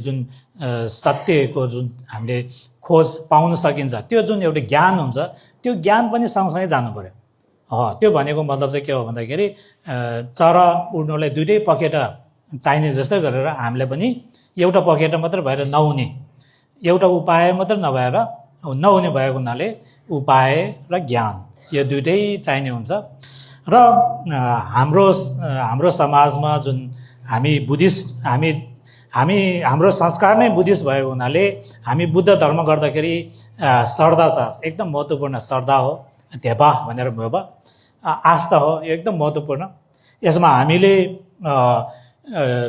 जुन सत्यको जुन हामीले खोज पाउन सकिन्छ त्यो जुन एउटा ज्ञान हुन्छ त्यो ज्ञान पनि सँगसँगै जानु पर्यो। त्यो भनेको मतलब चाहिँ के हो भन्दाखेरि चरा उड्नुलाई दुईटै पखेटा चाहिने जस्तै गरेर हामीले पनि एउटा पखेटा मात्र भएर नहुने, एउटा उपाय मात्र नभएर नहुने भएको हुनाले उपाय र ज्ञान यो दुईटै चाहिने हुन्छ। र हाम्रो समाजमा जुन हामी बुद्धिस्ट हाम्रो संस्कार नै बुद्धिस्ट भएको हुनाले हामी बुद्ध धर्म गर्दाखेरि श्रद्धा छ, एकदम महत्त्वपूर्ण श्रद्धा हो। धेपा भनेर भोबा आस्था हो, यो एकदम महत्त्वपूर्ण। यसमा हामीले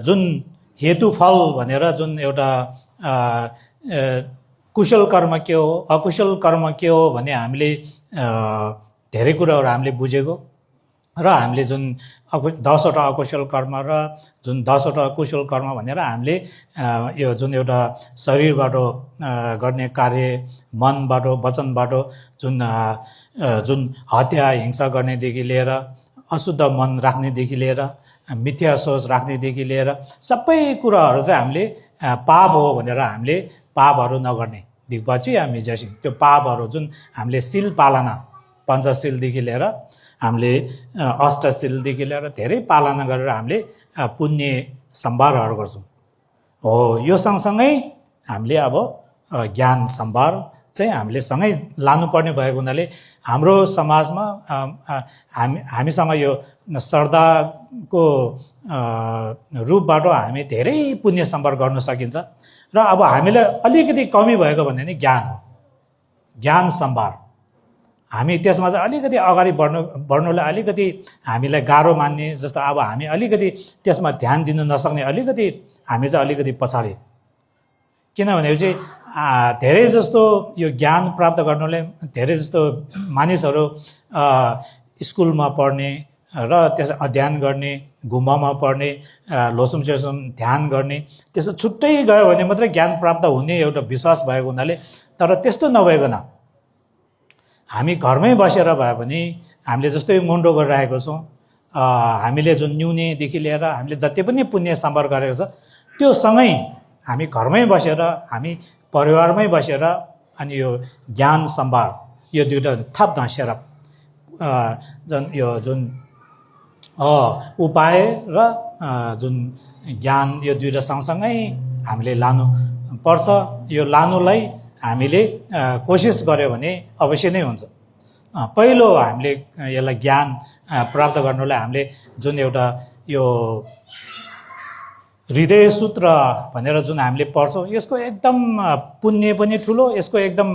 जुन हेतु फल भनेर जुन एउटा कुशल कर्म के हो अकुशल कर्म के हो भने हामीले धेरै कुराहरू हामीले बुझेको र हामीले जुन 10वटा अकुशल कर्म र जुन 10वटा कुशल कर्म भनेर हामीले यो जुन एउटा शरीरबाट गर्ने कार्य, मनबाट, वचनबाट जुन हत्या हिंसा गर्नेदेखि लिएर अशुद्ध मन राख्नेदेखि लिएर मिथ्या सोच राख्नेदेखि लिएर सबै कुराहरू चाहिँ हामीले पाप हो भनेर हामीले पापहरू नगर्ने दिग्पछि हामी जैसी त्यो पापहरू जुन हामीले शील पालना पञ्चशीलदेखि लिएर हामीले अष्टशीलदेखि लिएर धेरै पालना गरेर हामीले पुण्य सम्भारहरू गर्छौँ। यो सँगसँगै हामीले अब ज्ञान सम्भार चाहिँ हामीले सँगै लानुपर्ने भएको हुनाले हाम्रो समाजमा हामीसँग यो श्रद्धाको रूपबाट हामी धेरै पुण्य सम्भार गर्न सकिन्छ। र अब हामीलाई अलिकति कमी भएको भन्ने नि ज्ञान हो, ज्ञान सम्भार। हामी त्यसमा चाहिँ अलिकति अगाडि बढ्नुलाई अलिकति हामीलाई गाह्रो मान्ने जस्तो अब हामी अलिकति त्यसमा ध्यान दिन नसक्ने अलिकति हामी चाहिँ अलिकति पछाडि। किनभने चाहिँ धेरै जस्तो यो ज्ञान प्राप्त गर्नुलाई धेरै जस्तो मानिसहरू स्कुलमा पढ्ने र त्यस अध्ययन गर्ने, गुम्बामा पढ्ने, लोसुम सेसुम ध्यान गर्ने, त्यसो छुट्टै गयो भने मात्रै ज्ञान प्राप्त हुने एउटा विश्वास भएको हुनाले, तर त्यस्तो नभइकन हामी घरमै बसेर भए पनि हामीले जस्तै मुन्डो गरिरहेको छौँ, हामीले जुन न्युनेदेखि लिएर हामीले जति पनि पुण्य सम्भार गरेको छ त्यो सँगै हामी घरमै बसेर हामी परिवारमै बसेर अनि यो ज्ञान सम्भार यो दुईटा थप धँसेर जुन उपाय र जुन ज्ञान यो दुईटा सँगसँगै हामीले लानु पर्छ। यो लानुलाई हामीले कोसिस गर्यो भने अवश्य नै हुन्छ। पहिलो हामीले यसलाई ज्ञान प्राप्त गर्नुलाई हामीले जुन एउटा यो हृदय सूत्र भनेर जुन हामीले पढ्छौँ यसको एकदम पुण्य पनि ठुलो, यसको एकदम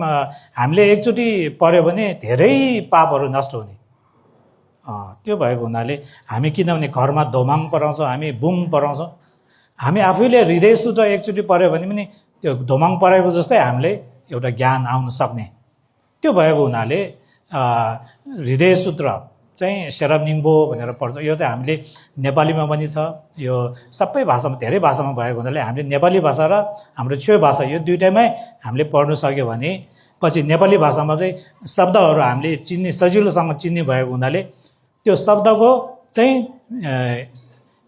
हामीले एकचोटि पढ्यो भने धेरै पापहरू नष्ट हुने। त्यो भएको हुनाले हामी किनभने घरमा धोमाङ पढाउँछौँ, हामी बुङ पढाउँछौँ, हामी आफैले हृदय सूत्र एकचोटि पढ्यो भने पनि त्यो धोमाङ पढेको जस्तै हामीले एउटा ज्ञान आउन सक्ने। त्यो भएको हुनाले हृदय सूत्र चाहिँ शेरप निङ्बो भनेर पढ्छ। यो चाहिँ हामीले नेपालीमा पनि छ, यो सबै भाषामा धेरै भाषामा भएको हुनाले हामीले नेपाली भाषा र हाम्रो छेउ भाषा यो दुइटैमै हामीले पढ्नु सक्यो भने पछि नेपाली भाषामा चाहिँ शब्दहरू हामीले चिन्ने सजिलोसँग चिन्ने भएको हुनाले त्यो शब्दको चाहिँ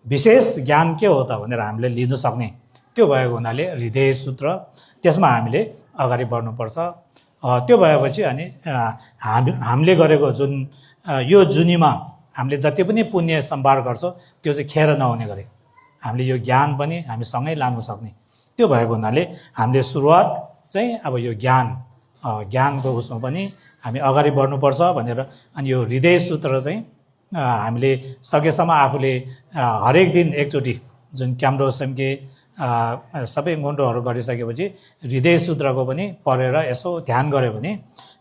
विशेष ज्ञान के हो त भनेर हामीले लिन सक्ने। त्यो भएको हुनाले हृदय सूत्र त्यसमा हामीले अगाडि बढ्नुपर्छ। त्यो भएपछि अनि हामीले गरेको जुन यो जुनीमा हामीले जति पनि पुण्य सम्भार गर्छौँ त्यो चाहिँ खेर नहुने गरे हामीले यो ज्ञान पनि हामी सँगै लानु सक्ने। त्यो भएको हुनाले हामीले सुरुवात चाहिँ अब यो ज्ञान ज्ञानको उसमा पनि हामी अगाडि बढ्नुपर्छ भनेर अनि यो हृदय सूत्र चाहिँ हामीले सकेसम्म आफूले हरेक दिन एकचोटि जुन क्याम्रो सेम्के सबै गुन्डोहरू गरिसकेपछि हृदय सूत्रको पनि पढेर यसो ध्यान गऱ्यो भने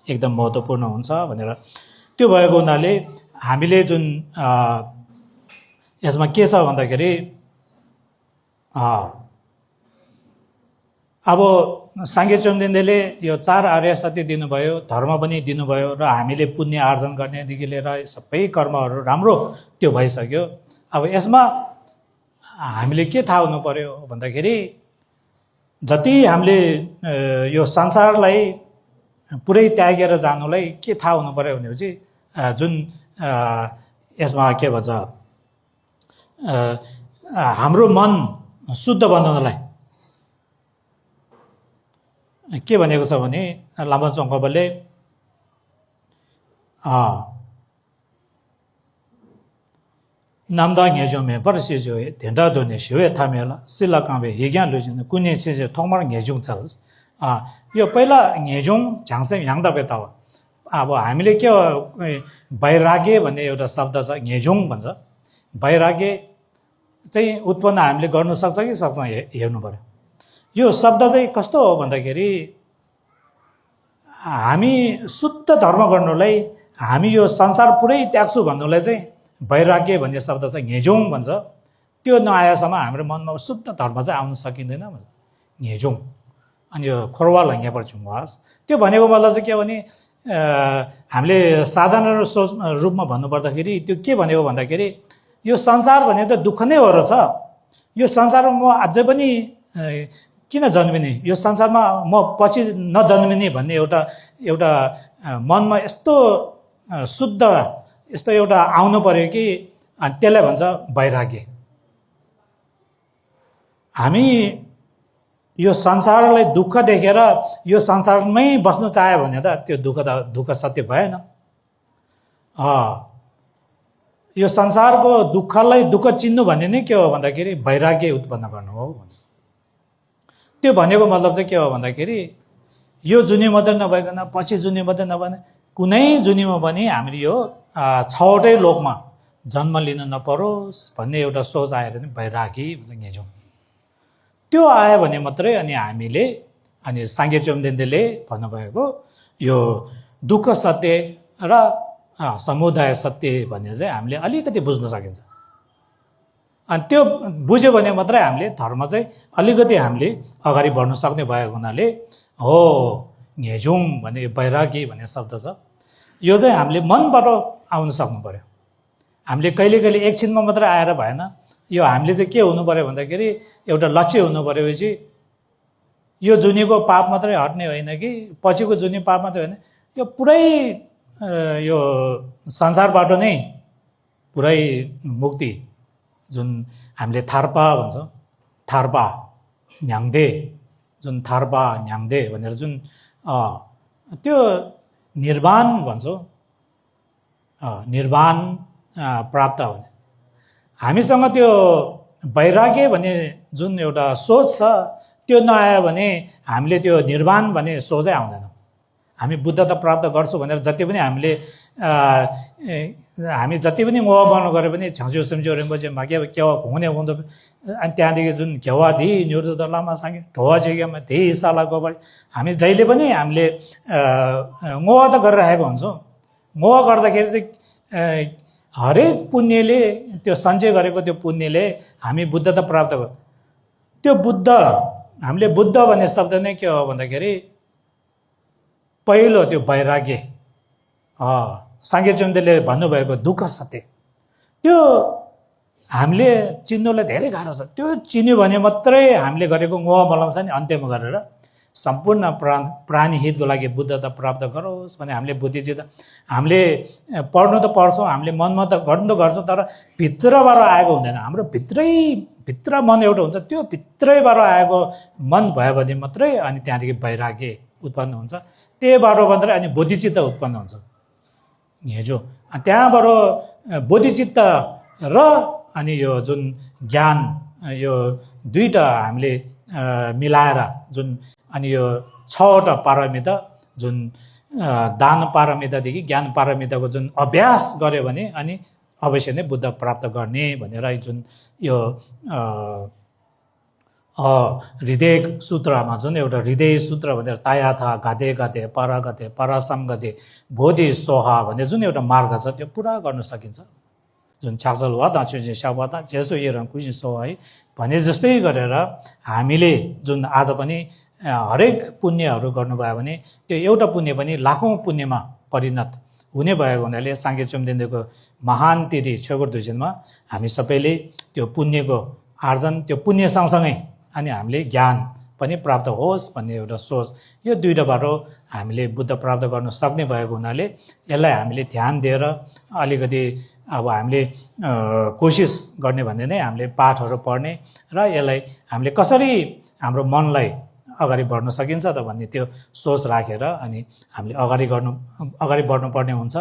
एकदम महत्त्वपूर्ण हुन्छ भनेर त्यो भएको हुनाले हामीले जुन यसमा के छ भन्दाखेरि अब साङ्गे चोम्देनले यो 4 आर्य सत्य दिनुभयो, धर्म पनि दिनुभयो र हामीले पुण्य आर्जन गर्नेदेखि लिएर सबै कर्महरू राम्रो त्यो भइसक्यो। अब यसमा हामीले के थाहा हुनु पर्यो भन्दाखेरि जति हामीले यो संसारलाई पुरै त्यागेर जानुलाई के थाहा हुनु पर्यो भनेपछि जुन यसमा के भन्छ हाम्रो मन शुद्ध बनाउनलाई के भनेको छ भने लामोचोङ कपालले नामदा घेजोमे परसिजो धेन्डा दोने शिवे थामेला सिला काबे हिग्या लुजिन कुने सिजे थोमर घेजुङ छस् यो पहिला घेजुङ झाङसे याङदा बेताव अब हामीले के वैराग्य भन्ने एउटा शब्द छ घेजुङ भन्छ वैराग्य चाहिँ उत्पन्न हामीले गर्न सक्छ कि सक्छ हेर्नु पर्यो। यो शब्द चाहिँ कस्तो हो भन्दाखेरि हामी शुद्ध धर्म गर्नुलाई हामी यो संसार पुरै त्याग्छु भन्नुलाई चाहिँ वैराग्य भन्ने शब्द चाहिँ घेजुङ भन्छ। त्यो नआएसम्म हाम्रो मनमा शुद्ध धर्म चाहिँ आउन सकिँदैन भन्छ घेजुङ। अनि यो खोरवा लङ्ग्या पर्छ वास त्यो भनेको मतलब चाहिँ के भने हामीले साधारण सोच रूपमा भन्नुपर्दाखेरि त्यो के भनेको भन्दाखेरि यो संसार भने त दुःख नै हो रहेछ। यो संसारमा म अझै पनि किन जन्मिने, यो संसारमा म पछि नजन्मिने भन्ने एउटा मनमा यस्तो शुद्ध यस्तो एउटा आउनु पर्यो कि त्यसलाई भन्छ वैराग्य। हामी यो संसारलाई दुःख देखेर यो संसारमै बस्नु चाह्यो भने त त्यो दुःख सत्य भएन। यो संसारको दुःखलाई दुःख चिन्नु भन्ने नै के हो भन्दाखेरि वैराग्य उत्पन्न गर्नु हो। त्यो भनेको मतलब चाहिँ के हो भन्दाखेरि यो जुनी मात्रै नभइकन पछि जुनी मात्रै नभएन कुनै जुनीमा पनि हामीले यो 6वटै लोकमा जन्म लिन नपरोस् भन्ने एउटा सोच आएर नि वैरागी घेजौँ। त्यो आयो भने मात्रै अनि हामीले अनि साङ्गे चोम्देनले भन्नुभएको यो दुःख सत्य र समुदाय सत्य भन्ने चाहिँ हामीले अलिकति बुझ्न सकिन्छ। अनि त्यो बुझ्यो भने मात्रै हामीले धर्म चाहिँ अलिकति हामीले अगाडि बढ्न सक्ने भएको हुनाले हो घेजुङ भन्ने वैरागी भन्ने शब्द छ। यो चाहिँ हामीले मनबाट आउन सक्नु पर्यो। हामीले कहिले कहिले एकछिनमा मात्रै आएर भएन। यो हामीले चाहिँ के हुनु पर्यो भन्दाखेरि एउटा लक्ष्य हुनु पर्योपछि यो जुनीको पाप मात्रै हट्ने होइन कि पछिको जुनी पाप मात्रै होइन, यो पुरै यो संसारबाट नै पुरै मुक्ति जुन हामीले थार्पा भन्छौँ, थार्पा न्याङ्दे जुन थार्पा न्याङ्दे भनेर जुन त्यो निर्वाण भन्छौँ, निर्वाण प्राप्त हुने हामीसँग त्यो वैराग्य भन्ने जुन एउटा सोच छ त्यो नआयो भने हामीले त्यो निर्वाण भन्ने सोचै आउँदैन। हामी बुद्धता प्राप्त गर्छौँ भनेर जति पनि हामी जति पनि मोह बन्नु गऱ्यो भने छ्याउ सम्झ्यो रिम्पोछे मागे केवा हुने हुँदो अनि त्यहाँदेखि जुन घेवा धि न्युर्दो लामा साङ्गे ढोवा जेगामा त्यही साला गोबर हामी जहिले पनि हामीले मोह त गरिरहेको हुन्छौँ। मोह गर्दाखेरि चाहिँ हरेक पुण्यले त्यो सञ्चय गरेको त्यो पुण्यले हामी बुद्धता प्राप्त गर्छौँ। त्यो बुद्ध हामीले बुद्ध भन्ने शब्द नै के हो भन्दाखेरि पहिलो त्यो वैराग्य साङ्गे चोम्देनले भन्नुभएको दुःख सत्य त्यो हामीले चिन्नुलाई धेरै गाह्रो छ। त्यो चिन्यो भने मात्रै हामीले गरेको मोह मलाउँछ नि अन्त्यमा गरेर सम्पूर्ण प्राणी हितको लागि बुद्धता प्राप्त गरोस् भने हामीले बुद्धिजित हामीले पढ्नु त पढ्छौँ, हामीले मनमा त गर्नु त गर्छौँ, तर भित्रबाट आएको हुँदैन। हाम्रो भित्र मन एउटा हुन्छ, त्यो भित्रैबाट आएको मन भयो भने मात्रै अनि त्यहाँदेखि वैराग्य उत्पन्न हुन्छ। त्यहीबाट मात्रै अनि बोधिचित्त उत्पन्न हुन्छ घेजो। त्यहाँबाट बोधिचित्त र अनि यो जुन ज्ञान यो दुईटा हामीले मिलाएर जुन अनि यो 6वटा पारमिता जुन दान पारमितादेखि ज्ञान पारमिताको जुन अभ्यास गर्यो भने अनि अवश्य नै बुद्ध प्राप्त गर्ने भनेर जुन यो हृदय सूत्रमा जुन एउटा हृदय सूत्र भनेर तायाथा गाधे गाधे परासम गते बोधि सोहा भन्ने जुन एउटा मार्ग छ त्यो पुरा गर्न सकिन्छ। जुन छ्याक्सल वा दाचुजे स्यावाता जेसो एरङ कुसि सो है भने जस्तै गरेर हामीले जुन आज पनि हरेक पुण्यहरू गर्नुभयो भने त्यो एउटा पुण्य पनि लाखौँ पुण्यमा परिणत हुने भएको हुनाले साङ्गे चुम्देनको महान तिथि छेगुर दुइजनमा हामी सबैले त्यो पुण्यको आर्जन त्यो पुण्य सँगसँगै अनि हामीले ज्ञान पनि प्राप्त होस् भन्ने एउटा सोच यो दुईटाबाट हामीले बुद्ध प्राप्त गर्न सक्ने भएको हुनाले यसलाई हामीले ध्यान दिएर अलिकति अब हामीले कोसिस गर्ने भन्ने नै हामीले पाठहरू पढ्ने र यसलाई हामीले कसरी हाम्रो मनलाई अगाडि बढ्न सकिन्छ त भन्ने त्यो सोच राखेर अनि हामीले अगाडि बढ्नुपर्ने हुन्छ।